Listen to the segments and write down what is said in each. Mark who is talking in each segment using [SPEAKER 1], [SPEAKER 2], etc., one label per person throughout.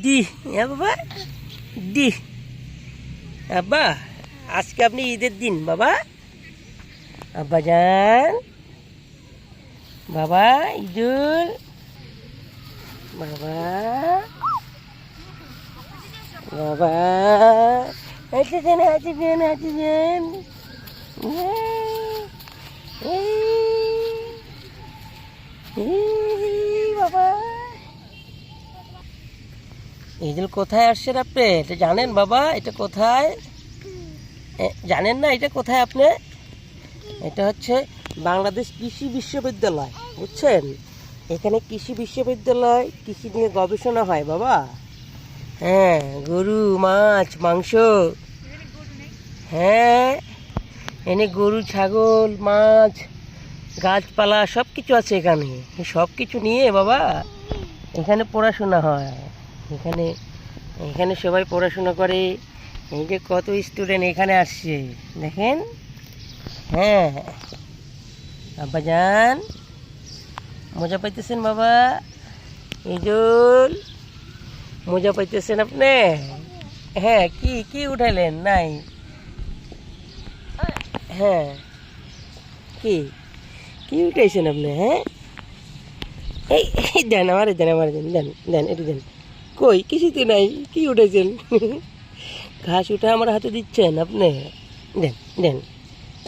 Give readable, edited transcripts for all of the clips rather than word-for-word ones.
[SPEAKER 1] D হ্যাঁ বাবা D আব্বা আজকে আপনি ঈদের দিন বাবা আব্বা যান বাবা ঈদুল বাবা বাবা হাঁটে যান হাঁটে যান হাঁটে যান বাবা ঈদুল কোথায় আসছেন আপনি? এটা জানেন বাবা? এটা কোথায় জানেন না? এটা কোথায় আপনি? এটা হচ্ছে বাংলাদেশ কৃষি বিশ্ববিদ্যালয়, বুঝছেন? এখানে কৃষি বিশ্ববিদ্যালয়, কৃষি নিয়ে গবেষণা হয় বাবা। হ্যাঁ, গরু, মাছ, মাংস, হ্যাঁ এনে গরু, ছাগল, মাছ, গাছপালা সব কিছু আছে এখানে। সব কিছু নিয়ে বাবা এখানে পড়াশোনা হয়। এখানে এখানে সবাই পড়াশোনা করে। এই যে কত স্টুডেন্ট এখানে আসছে দেখেন। হ্যাঁ আব্বা যান মজা পাইতেছেন বাবা? ঈদুল মজা পাইতেছেন আপনি? হ্যাঁ কি কি উঠাইলেন নাই? হ্যাঁ কি কি উঠাইছেন আপনি? হ্যাঁ এই দেন আমারে দেন আমারে দেন দেন দেন একটু দেন। কই কিছুতে নাই, কি উঠেছেন? ঘাস উঠে আমার হাতে দিচ্ছেন আপনি? দেন দেন।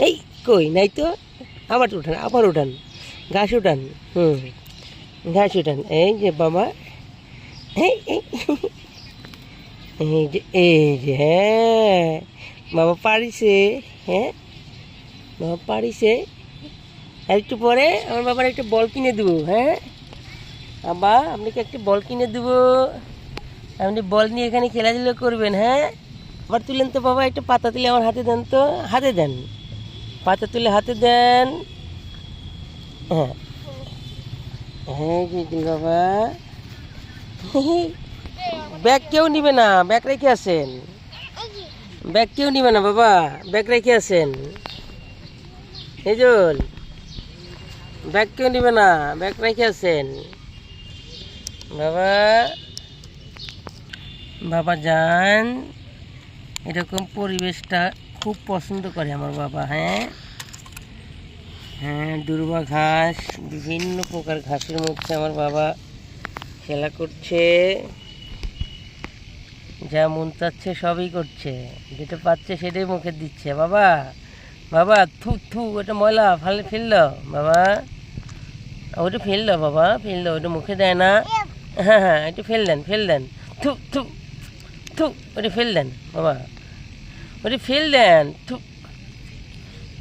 [SPEAKER 1] এই কই নাই তো, আবার উঠান আবার উঠান, ঘাস উঠান। ঘাস উঠান। এই যে বাবা এই এই যে হ্যাঁ বাবা পারিছে। হ্যাঁ বাবা পারিছে। আর একটু পরে আমার বাবার একটা বল কিনে দেবো। হ্যাঁ আব্বা আপনাকে একটা বল কিনে দেবো, আপনি বল নিয়ে এখানে খেলাধুলা করবেন। হ্যাঁ আবার তুলেন তো বাবা, একটা পাতা তুলে আমার হাতে দেন তো, হাতে দেন, পাতা তুলে হাতে দেন। হ্যাঁ হ্যাঁ দিদিল বাবা। ব্যাগ কেউ নিবে না, ব্যাগ রেখে আসেন। ব্যাগ কেউ নিবে না বাবা, ব্যাগ রেখে আসেন। হিজুল ব্যাগ কেউ নিবে না, ব্যাগ রেখে আসেন বাবা। বাবা যান এরকম পরিবেশটা খুব পছন্দ করে আমার বাবা। হ্যাঁ হ্যাঁ দুর্বা ঘাস, বিভিন্ন প্রকার ঘাসের মধ্যে আমার বাবা খেলা করছে, যা মন চাচ্ছে সবই করছে, যেটা পাচ্ছে সেটাই মুখে দিচ্ছে। বাবা বাবা থু থু ওটা ময়লা ফালে ফেললো বাবা, ওটা ফেললো বাবা, ফেললো, ওটা মুখে দেয় না। হ্যাঁ হ্যাঁ একটু ফেল দেন থু থু থু, ওটা ফেল দেন বাবা, ওটা ফেল দেন থু।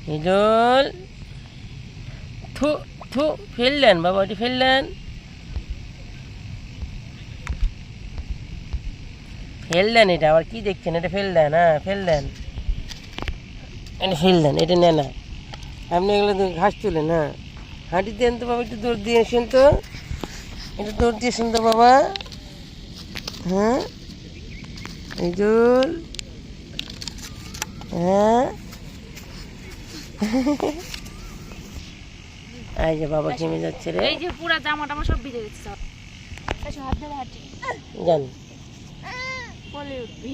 [SPEAKER 1] হিজুল থু থু ফেল দেন বাবা, ওটা ফেল দেন, ফেল দেন। এটা আবার কি দেখছেন? এটা ফেল দেন। হ্যাঁ ফেল দেন, এটা ফেল দেন, এটা নেন না আপনি, এগুলো ঘাস তুলেন। হ্যাঁ হাঁটি দেন তো বাবা, একটু দৌড় দিয়েছেন তো, একটু দৌড় দিয়েছেন তো বাবা। হ্যাঁ ঈদুল হ্যাঁ এই যে বাবা ঘেমে যাচ্ছে রে,
[SPEAKER 2] এই যে পুরো জামাটা আমার সব ভিজে গেছে সব। হাত ধরে হাঁটি
[SPEAKER 1] জান
[SPEAKER 2] বলে উঠবি।